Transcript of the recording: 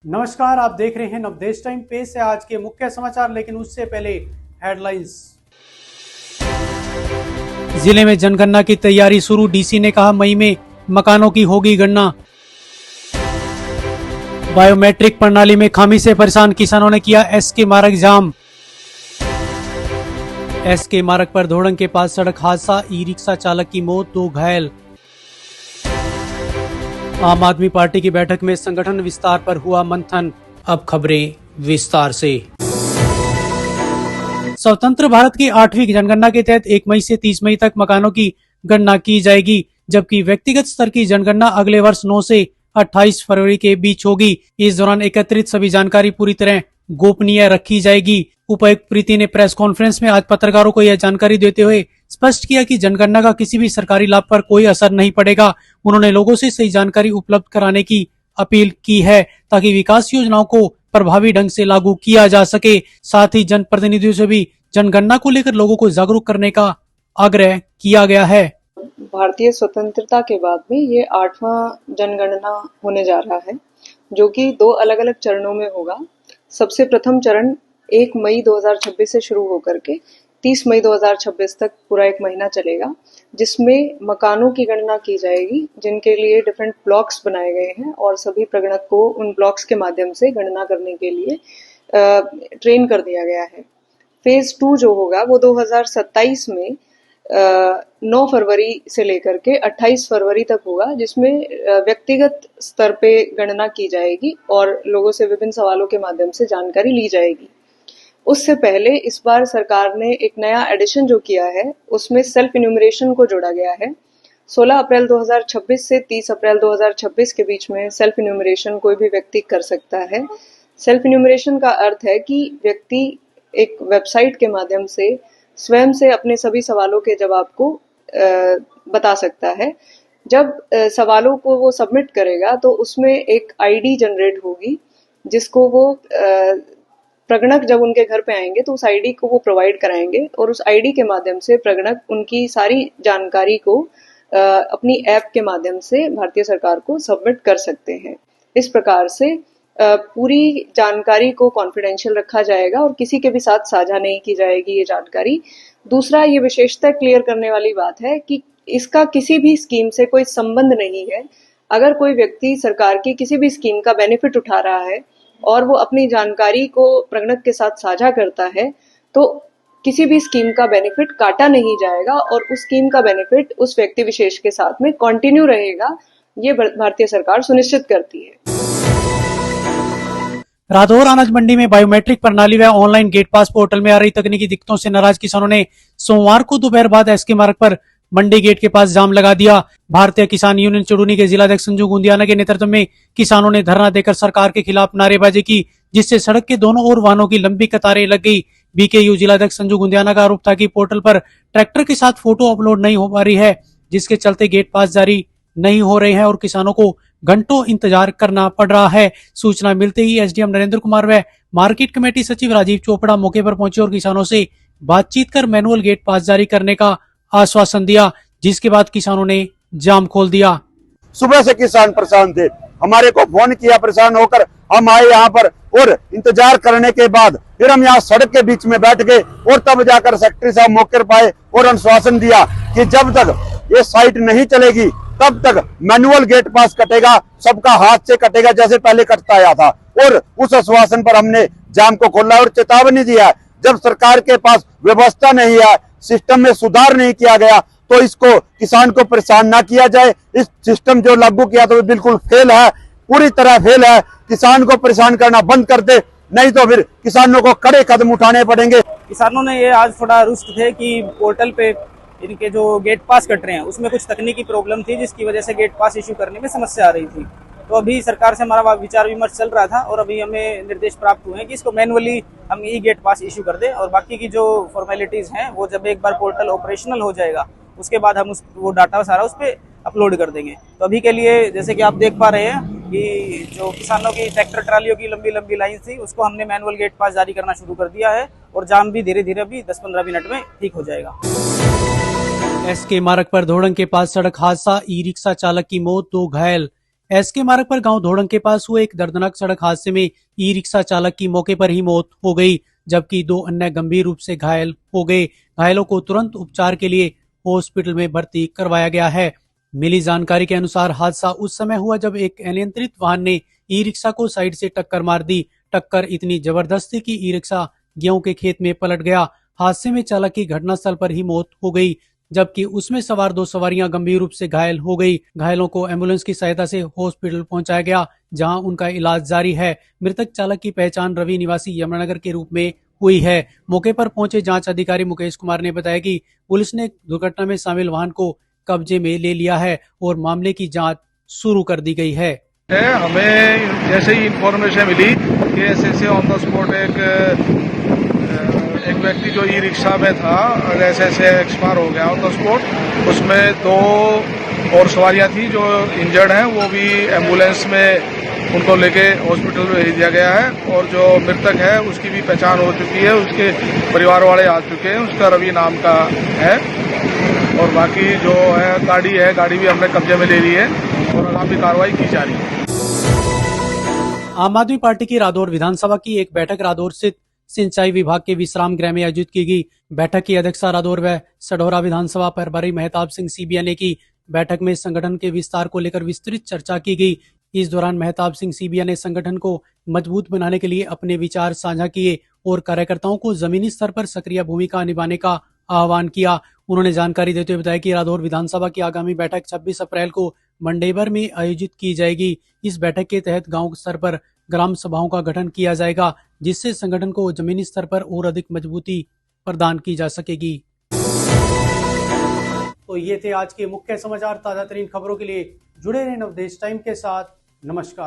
नमस्कार, आप देख रहे हैं नवदेश टाइम। पेश है आज के मुख्य समाचार, लेकिन उससे पहले हेडलाइंस। जिले में जनगणना की तैयारी शुरू, डीसी ने कहा मई में मकानों की होगी गणना। बायोमेट्रिक प्रणाली में खामी से परेशान किसानों ने किया एसके मार्ग जाम। एसके मार्ग पर धोड़ंग के पास सड़क हादसा, ई रिक्शा चालक की मौत, 2 घायल। आम आदमी पार्टी की बैठक में संगठन विस्तार पर हुआ मंथन। अब खबरें विस्तार से। स्वतंत्र भारत की 8वीं जनगणना के तहत 1 मई से 30 मई तक मकानों की गणना की जाएगी, जबकि व्यक्तिगत स्तर की जनगणना अगले वर्ष 9 से 28 फरवरी के बीच होगी। इस दौरान एकत्रित सभी जानकारी पूरी तरह गोपनीय रखी जाएगी। उपायुक्त प्रीति ने प्रेस कॉन्फ्रेंस में आज पत्रकारों को यह जानकारी देते हुए स्पष्ट किया कि जनगणना का किसी भी सरकारी लाभ पर कोई असर नहीं पड़ेगा। उन्होंने लोगों से सही जानकारी उपलब्ध कराने की अपील की है ताकि विकास योजनाओं को प्रभावी ढंग से लागू किया जा सके। साथ ही जनप्रतिनिधियों से भी जनगणना को लेकर लोगों को जागरूक करने का आग्रह किया गया है। भारतीय स्वतंत्रता के बाद में ये 8वां जनगणना होने जा रहा है, जो कि 2 अलग अलग चरणों में होगा। सबसे प्रथम चरण 1 मई 2026 से शुरू होकर के 30 मई 2026 तक पूरा 1 महीना चलेगा, जिसमें मकानों की गणना की जाएगी, जिनके लिए डिफरेंट ब्लॉक्स बनाए गए हैं और सभी प्रगणक को उन ब्लॉक्स के माध्यम से गणना करने के लिए ट्रेन कर दिया गया है। फेज 2 जो होगा वो 2027 में 9 फरवरी से लेकर के 28 फरवरी तक होगा, जिसमें व्यक्तिगत स्तर पे गणना की जाएगी और लोगों से विभिन्न सवालों के माध्यम से जानकारी ली जाएगी। उससे पहले इस बार सरकार ने एक नया एडिशन जो किया है, उसमें सेल्फ इन्यूमरेशन को जोड़ा गया है। 16 अप्रैल 2026 से 30 अप्रैल 2026 के बीच में सेल्फ इन्यूमरेशन कोई भी व्यक्ति कर सकता है। सेल्फ इन्यूमरेशन का अर्थ है कि व्यक्ति एक वेबसाइट के माध्यम से स्वयं से अपने सभी सवालों के जवाब को बता सकता है। जब सवालों को वो सबमिट करेगा तो उसमें एक आईडी जनरेट होगी, जिसको वो प्रगणक जब उनके घर पे आएंगे तो उस आईडी को वो प्रोवाइड कराएंगे और उस आईडी के माध्यम से प्रगणक उनकी सारी जानकारी को अपनी ऐप के माध्यम से भारतीय सरकार को सबमिट कर सकते हैं। इस प्रकार से पूरी जानकारी को कॉन्फिडेंशियल रखा जाएगा और किसी के भी साथ साझा नहीं की जाएगी ये जानकारी। दूसरा, ये विशेषता क्लियर करने वाली बात है कि इसका किसी भी स्कीम से कोई संबंध नहीं है। अगर कोई व्यक्ति सरकार की किसी भी स्कीम का बेनिफिट उठा रहा है और वो अपनी जानकारी को प्रगणक के साथ साझा करता है, तो किसी भी स्कीम का बेनिफिट काटा नहीं जाएगा और उस स्कीम का बेनिफिट उस व्यक्ति विशेष के साथ में कंटिन्यू रहेगा। ये भारतीय सरकार सुनिश्चित करती है। रादौर अनाज मंडी में बायोमेट्रिक प्रणाली व ऑनलाइन गेट पास पोर्टल में आ रही तकनीकी दिक्कतों से नाराज किसानों ने सोमवार को दोपहर बाद एसके मार्ग पर मंडी गेट के पास जाम लगा दिया। भारतीय किसान यूनियन चुड़ूनी के जिलाध्यक्ष संजू गुंदियाना के नेतृत्व में किसानों ने धरना देकर सरकार के खिलाफ नारेबाजी की, जिससे सड़क के दोनों ओर वाहनों की लंबी कतारें लग गई। बीकेयू जिलाध्यक्ष संजू गुंदियाना का आरोप था कि पोर्टल पर ट्रैक्टर के साथ फोटो अपलोड नहीं हो पा रही है, जिसके चलते गेट पास जारी नहीं हो रहे हैं और किसानों को घंटों इंतजार करना पड़ रहा है। सूचना मिलते ही एसडीएम नरेंद्र कुमार व मार्केट कमेटी सचिव राजीव चोपड़ा मौके पर पहुंचे और किसानों से बातचीत कर मैनुअल गेट पास जारी करने का आश्वासन दिया, जिसके बाद किसानों ने जाम खोल दिया। सुबह से किसान परेशान थे, हमारे को फोन किया, परेशान होकर हम आए यहाँ पर और इंतजार करने के बाद फिर हम यहाँ सड़क के बीच में बैठ गए और तब जाकर सेक्रेटरी साहब मौके पर पाए और आश्वासन दिया कि जब तक ये साइट नहीं चलेगी तब तक मैनुअल गेट पास कटेगा, सबका हाथ से कटेगा जैसे पहले कटता आया था। और उस आश्वासन पर हमने जाम को खोला और चेतावनी दिया, जब सरकार के पास व्यवस्था नहीं है, सिस्टम में सुधार नहीं किया गया तो इसको किसान को परेशान ना किया जाए। इस सिस्टम जो लागू किया तो बिल्कुल फेल है, पूरी तरह फेल है। किसान को परेशान करना बंद कर दे, नहीं तो फिर किसानों को कड़े कदम उठाने पड़ेंगे। किसानों ने ये आज थोड़ा रुष्ट थे कि पोर्टल पे इनके जो गेट पास कट रहे हैं उसमें कुछ तकनीकी प्रॉब्लम थी, जिसकी वजह से गेट पास इश्यू करने में समस्या आ रही थी। तो अभी सरकार से हमारा विचार विमर्श चल रहा था और अभी हमें निर्देश प्राप्त हुए हैं कि इसको मैनुअली हम ई गेट पास इश्यू कर दें और बाकी की जो फॉर्मेलिटीज हैं वो जब एक बार पोर्टल ऑपरेशनल हो जाएगा उसके बाद हम वो डाटा सारा उस पर अपलोड कर देंगे। तो अभी के लिए जैसे कि आप देख पा रहे हैं कि जो किसानों की ट्रैक्टर ट्रालियों की लंबी लंबी लाइन थी उसको हमने मैनुअल गेट पास जारी करना शुरू कर दिया है और जाम भी धीरे धीरे अभी 10-15 मिनट में ठीक हो जाएगा। एसके मार्ग पर धोड़ंग के पास सड़क हादसा, ई रिक्शा चालक की मौत, 2 घायल। एसके मार्ग पर गांव धोड़ंग के पास हुए एक दर्दनाक सड़क हादसे में ई रिक्शा चालक की मौके पर ही मौत हो गई, जबकि 2 अन्य गंभीर रूप से घायल हो गए। घायलों को तुरंत उपचार के लिए हॉस्पिटल में भर्ती करवाया गया है। मिली जानकारी के अनुसार हादसा उस समय हुआ जब एक अनियंत्रित वाहन ने ई रिक्शा को साइड से टक्कर मार दी। टक्कर इतनी जबरदस्त थी कि ई रिक्शा गेहूं के खेत में पलट गया। हादसे में चालक की घटनास्थल पर ही मौत हो गई, जबकि उसमें सवार 2 सवारियां गंभीर रूप से घायल हो गई। घायलों को एम्बुलेंस की सहायता से हॉस्पिटल पहुंचाया गया, जहां उनका इलाज जारी है। मृतक चालक की पहचान रवि निवासी यमुनानगर के रूप में हुई है। मौके पर पहुंचे जांच अधिकारी मुकेश कुमार ने बताया कि पुलिस ने दुर्घटना में शामिल वाहन को कब्जे में ले लिया है और मामले की जांच शुरू कर दी गई है। हमें जैसे ही इंफॉर्मेशन मिली कि ऐसे ऑन द स्पॉट एक व्यक्ति जो ई रिक्शा में था ऐसे एक्सपायर हो गया ऑन द स्पॉट। उसमें 2 और सवारियां थी जो इंजर्ड हैं, वो भी एम्बुलेंस में उनको लेके हॉस्पिटल में भेज दिया गया है। और जो मृतक है उसकी भी पहचान हो चुकी है, उसके परिवार वाले आ चुके हैं। उसका रवि नाम का है। और बाकी जो है गाड़ी भी हमने कब्जे में ले ली है और आगामी कार्रवाई की जा रही है। आम आदमी पार्टी की रादौर विधानसभा की एक बैठक रादौर स्थित सिंचाई विभाग के विश्राम गृह में आयोजित की गई। बैठक की अध्यक्षता रादौर व सढौरा विधानसभा प्रभारी महताब सिंह सीबिया ने की। बैठक में संगठन के विस्तार को लेकर विस्तृत चर्चा की गई। इस दौरान महताब सिंह सीबिया ने संगठन को मजबूत बनाने के लिए अपने विचार साझा किए और कार्यकर्ताओं को जमीनी स्तर पर सक्रिय भूमिका निभाने का आह्वान किया। उन्होंने जानकारी देते हुए बताया कि रादौर विधानसभा की आगामी बैठक 26 अप्रैल को मंडेबर में आयोजित की जाएगी। इस बैठक के तहत गांव स्तर पर ग्राम सभाओं का गठन किया जाएगा, जिससे संगठन को जमीनी स्तर पर और अधिक मजबूती प्रदान की जा सकेगी। तो ये थे आज के मुख्य समाचार। ताजा तरीन खबरों के लिए जुड़े रहें नवदेश टाइम के साथ। नमस्कार।